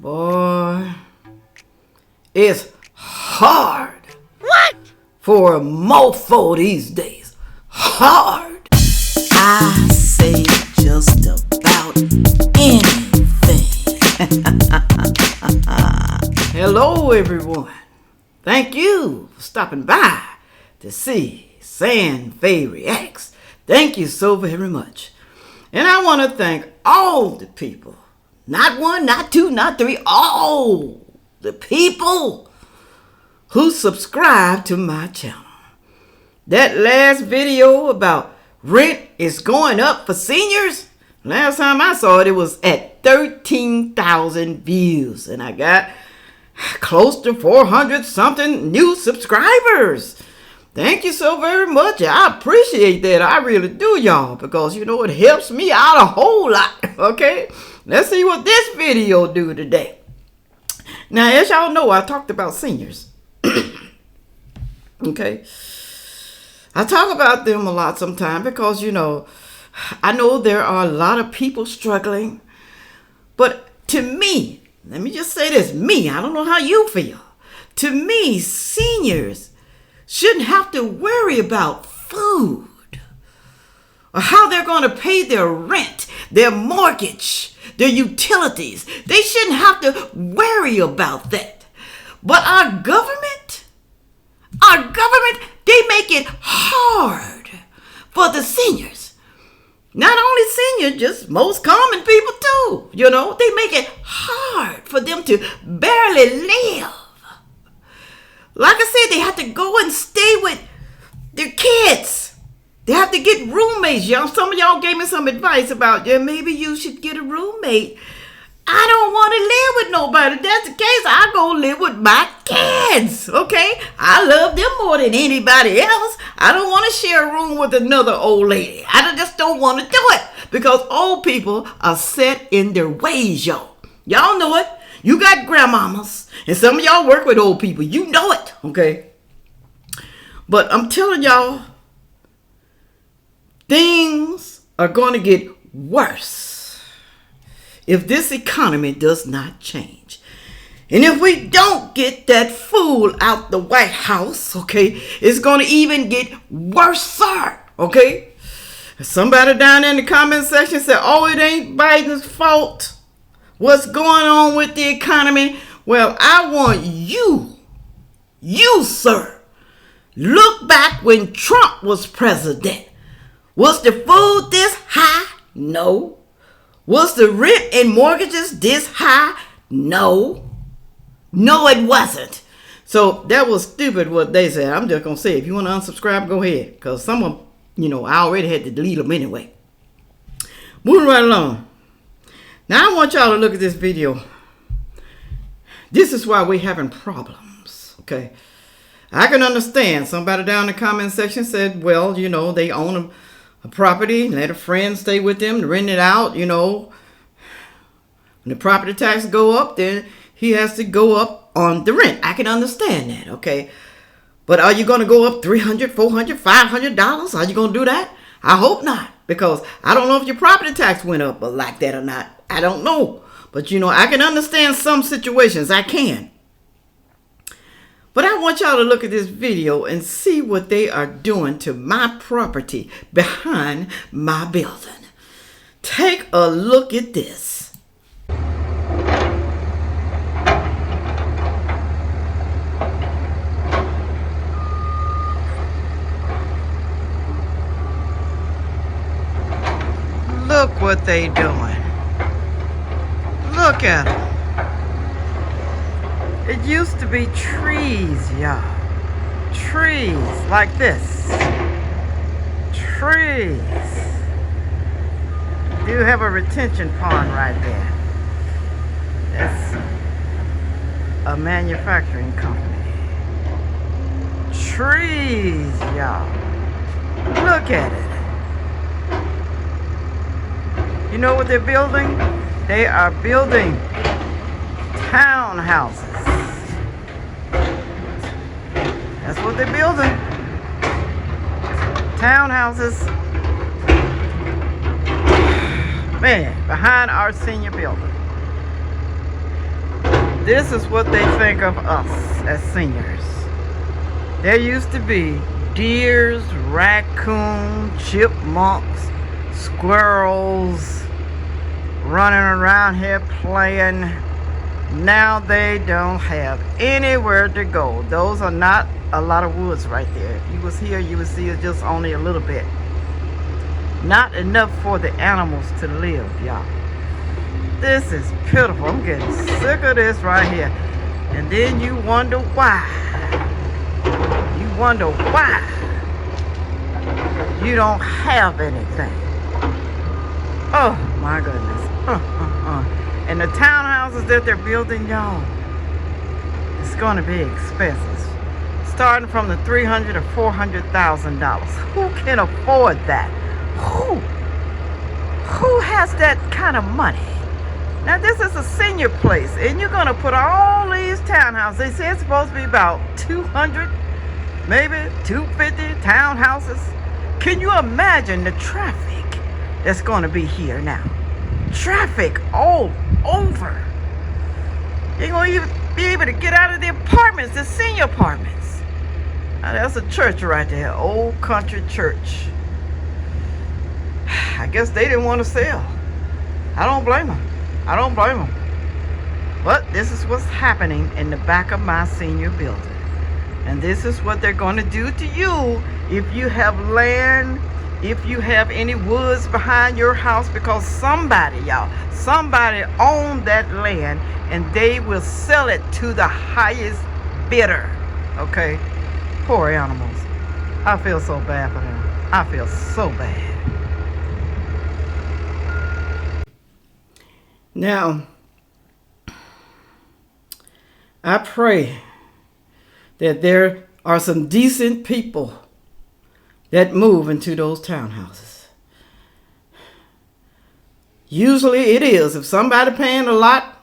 Boy, it's hard. What? For a mofo these days. Hard. I say just about anything. Hello, everyone. Thank you for stopping by to see Sandfay Reacts. Thank you so very much. And I want to thank all the people. Not one, not two, not three. All the people who subscribe to my channel. That last video about rent is going up for seniors. Last time I saw it, it was at 13,000 views. And I got close to 400 something new subscribers. Thank you so very much. I appreciate that. I really do, y'all. Because, you know, it helps me out a whole lot. Okay? Let's see what this video do today. Now, as y'all know, I talked about seniors. Okay? I talk about them a lot sometimes because, you know, I know there are a lot of people struggling. But to me, let me just say this. Me, I don't know how you feel. To me, seniors shouldn't have to worry about food or how they're going to pay their rent, their mortgage, their utilities. They shouldn't have to worry about that. But our government, they make it hard for the seniors. Not only seniors, just most common people too. You know, they make it hard for them to barely live. Like I said, they have to go and stay with their kids. They have to get roommates. Y'all, some of y'all gave me some advice about, yeah, maybe you should get a roommate. I don't want to live with nobody. If that's the case, I go live with my kids. Okay? I love them more than anybody else. I don't want to share a room with another old lady. I just don't want to do it. Because old people are set in their ways, y'all. Y'all know it. You got grandmamas, and some of y'all work with old people. You know it, okay? But I'm telling y'all, things are going to get worse if this economy does not change. And if we don't get that fool out the White House, okay, it's going to even get worse, okay? Somebody down there in the comment section said, oh, it ain't Biden's fault. What's going on with the economy? Well, I want you, sir, look back when Trump was president. Was the food this high? No. Was the rent and mortgages this high? No. No, it wasn't. So that was stupid what they said. I'm just going to say, if you want to unsubscribe, go ahead. Because some of them, you know, I already had to delete them anyway. Moving right along. Now, I want y'all to look at this video. This is why we're having problems, okay? I can understand. Somebody down in the comment section said, well, you know, they own a property, let a friend stay with them, rent it out, you know. When the property tax go up, then he has to go up on the rent. I can understand that, okay? But are you going to go up $300, $400, $500? Are you going to do that? I hope not. Because I don't know if your property tax went up like that or not. I don't know. But, you know, I can understand some situations. I can. But I want y'all to look at this video and see what they are doing to my property behind my building. Take a look at this. Look what they doing. Look at them. It used to be trees, y'all. Trees like this. Trees. Do have a retention pond right there. That's a manufacturing company. Trees, y'all. Look at it. You know what they're building? They are building townhouses. That's what they're building. Townhouses. Man, behind our senior building. This is what they think of us as seniors. There used to be deers, raccoons, chipmunks, squirrels running around here playing. Now they don't have anywhere to go. Those are not a lot of woods right there. If you was here, you would see it just only a little bit. Not enough for the animals to live, y'all. This is pitiful. I'm getting sick of this right here. And then you wonder why. You wonder why you don't have anything. Oh my goodness. And the townhouses that they're building, y'all, it's going to be expensive. Starting from the $300,000 to $400,000. Who can afford that? Who has that kind of money? Now this is a senior place, and you're going to put all these townhouses. They say it's supposed to be about 200, maybe 250 townhouses. Can you imagine the traffic that's going to be here now? Traffic all over. You're going to even be able to get out of the apartments, the senior apartments. Now that's a church right there, Old Country Church. I guess they didn't want to sell. I don't blame them. I don't blame them. But this is what's happening in the back of my senior building. And this is what they're going to do to you if you have land, if you have any woods behind your house, because somebody, y'all, somebody owned that land and they will sell it to the highest bidder. Okay? Poor animals. I feel so bad for them. I feel so bad. Now, I pray that there are some decent people that move into those townhouses. Usually it is. If somebody paying a lot,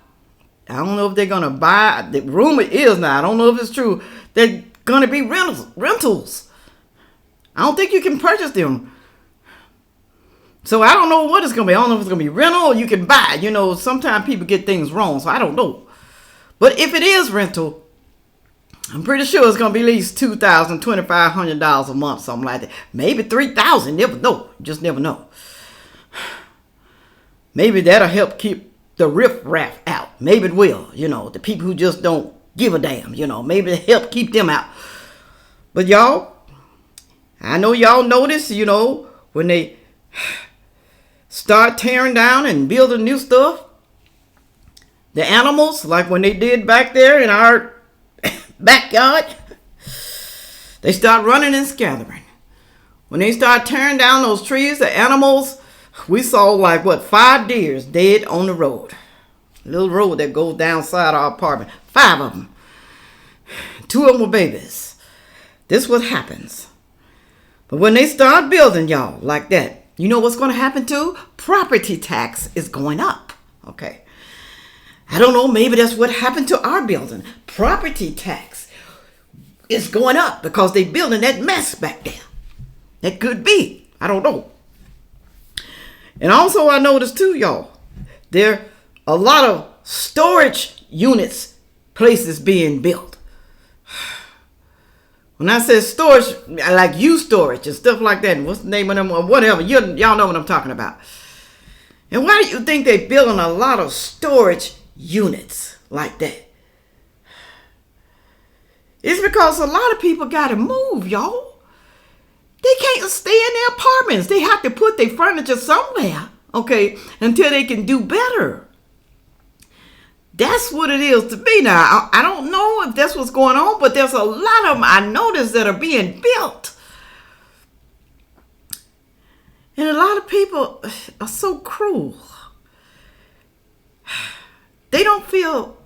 I don't know if they're going to buy. The rumor is now, I don't know if it's true, they're going to be rentals. I don't think you can purchase them. So I don't know what it's going to be. I don't know if it's going to be rental or you can buy. You know, sometimes people get things wrong, so I don't know. But if it is rental, I'm pretty sure it's going to be at least $2,000, $2,500 a month, something like that. Maybe $3,000. Never know. Just never know. Maybe that'll help keep the riffraff out. Maybe it will. You know, the people who just don't give a damn. You know, maybe it'll help keep them out. But y'all, I know y'all notice, you know, when they start tearing down and building new stuff, the animals, like when they did back there in our backyard, they start running and scattering. When they start tearing down those trees, the animals, we saw like 5 deers dead on the road. Little road that goes down side our apartment. 5 of them. 2 of them were babies. This is what happens. But when they start building, y'all, like that, you know what's going to happen too? Property tax is going up. Okay. I don't know, maybe that's what happened to our building. Property tax is going up because they building that mess back there. That could be. I don't know. And also I noticed too, y'all, there are a lot of storage units, places being built. When I say storage, I like used storage and stuff like that. What's the name of them or whatever? Y'all know what I'm talking about. And why do you think they're building a lot of storage units like that? It's because a lot of people got to move, y'all. They can't stay in their apartments. They have to put their furniture somewhere, okay, until they can do better. That's what it is to be now. I don't know if that's what's going on, but there's a lot of them I noticed that are being built. And a lot of people are so cruel. They don't feel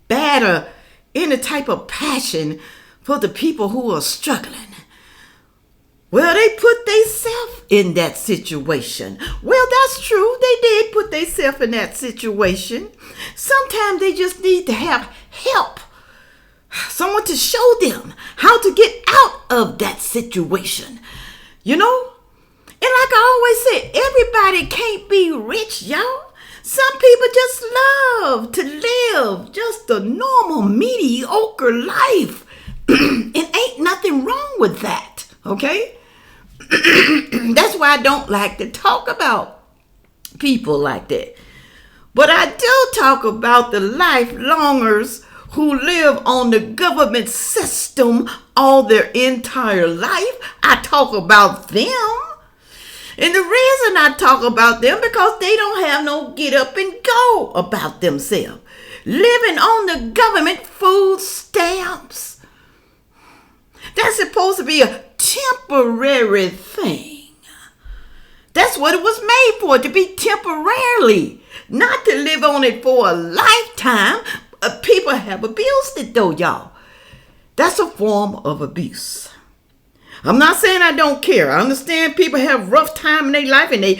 bad or any type of passion for the people who are struggling. Well, they put themselves in that situation. Well, that's true. They did put themselves in that situation. Sometimes they just need to have help. Someone to show them how to get out of that situation. You know? And like I always say, everybody can't be rich, y'all. Some people just love to live just a normal, mediocre life. And ain't nothing wrong with that, okay? That's why I don't like to talk about people like that. But I do talk about the lifelongers who live on the government system all their entire life. I talk about them. And the reason I talk about them because they don't have no get up and go about themselves. Living on the government food stamps. That's supposed to be a temporary thing. That's what it was made for, to be temporarily. Not to live on it for a lifetime. People have abused it though, y'all. That's a form of abuse. I'm not saying I don't care. I understand people have rough time in their life and they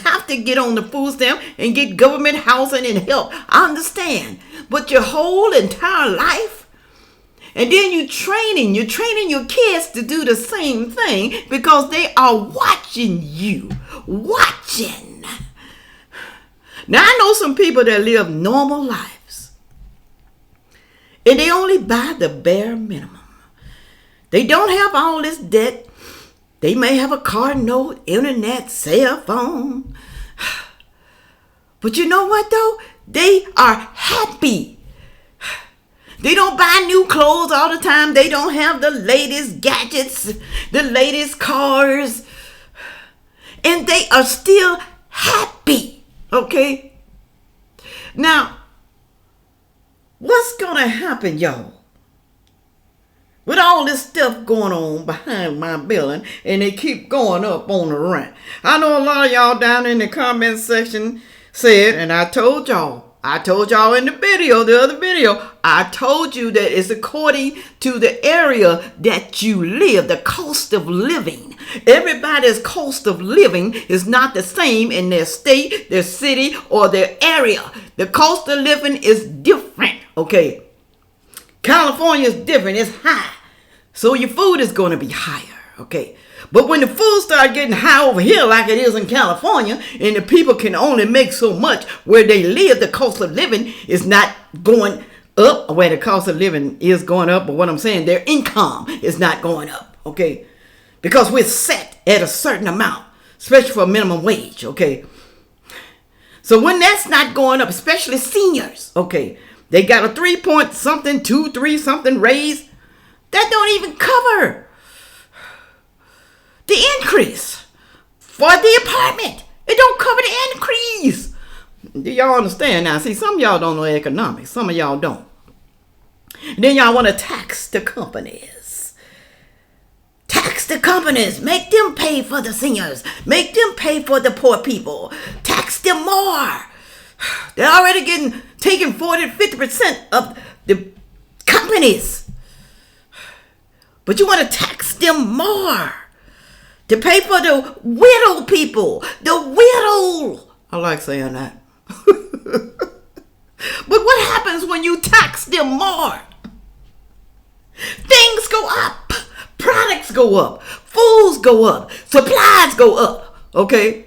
have to get on the food stamp and get government housing and help. I understand. But your whole entire life, and then you're training your kids to do the same thing because they are watching you. Watching. Now, I know some people that live normal lives. And they only buy the bare minimum. They don't have all this debt. They may have a car note, internet, cell phone. But you know what, though? They are happy. They don't buy new clothes all the time. They don't have the latest gadgets, the latest cars. And they are still happy. Okay? Now, what's going to happen, y'all? With all this stuff going on behind my building, and they keep going up on the rent. I know a lot of y'all down in the comment section said, and I told y'all in the other video, I told you that it's according to the area that you live, the cost of living. Everybody's cost of living is not the same in their state, their city, or their area. The cost of living is different, okay? California is different, it's high. So your food is going to be higher, okay? But when the food starts getting high over here like it is in California, and the people can only make so much where they live, the cost of living is not going up, where the cost of living is going up, but what I'm saying, their income is not going up, okay? Because we're set at a certain amount, especially for minimum wage, okay? So when that's not going up, especially seniors, okay, they got a 3 something, 2, 3 something raise, that don't even cover the increase for the apartment. It don't cover the increase. Do y'all understand now? See, some of y'all don't know economics. Some of y'all don't. And then y'all want to tax the companies. Tax the companies. Make them pay for the seniors. Make them pay for the poor people. Tax them more. They're already taking 40-50% of the companies. But you want to tax them more. To pay for the widow people. The widow. I like saying that. But what happens when you tax them more? Things go up. Products go up. Foods go up. Supplies go up. Okay?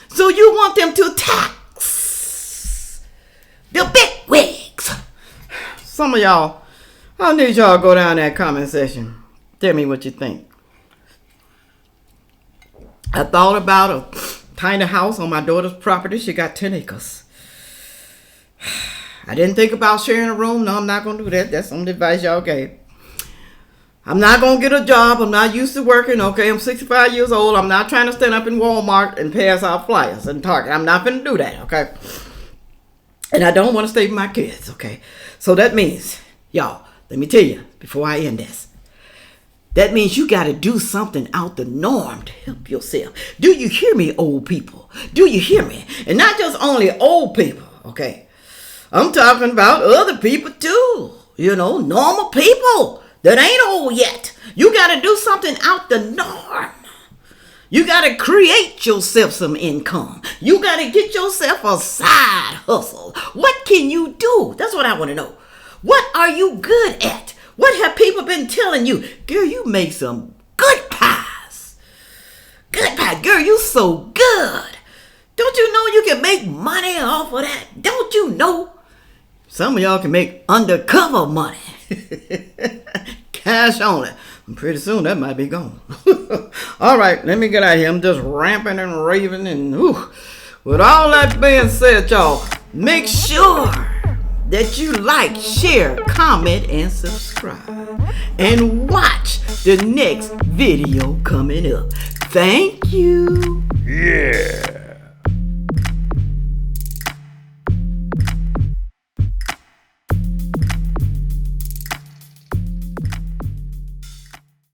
So you want them to tax the big wigs. Some of y'all, I need y'all to go down that comment section. Tell me what you think. I thought about a tiny house on my daughter's property. She got 10 acres. I didn't think about sharing a room. No, I'm not going to do that. That's some advice y'all gave. I'm not going to get a job. I'm not used to working. Okay, I'm 65 years old. I'm not trying to stand up in Walmart and pass out flyers and Target. I'm not going to do that, okay? And I don't want to stay with my kids, okay? So that means, y'all, let me tell you before I end this. That means you got to do something out the norm to help yourself. Do you hear me, old people? Do you hear me? And not just only old people, okay? I'm talking about other people too. You know, normal people that ain't old yet. You got to do something out the norm. You got to create yourself some income. You got to get yourself a side hustle. What can you do? That's what I want to know. What are you good at? What have people been telling you? Girl, you make some good pies. Good pie. Girl, you so good. Don't you know you can make money off of that? Don't you know? Some of y'all can make undercover money. Cash only. Pretty soon that might be gone. All right, let me get out of here. I'm just ramping and raving and with all that being said, y'all, make sure that you like, share, comment, and subscribe. And watch the next video coming up. Thank you. Yeah.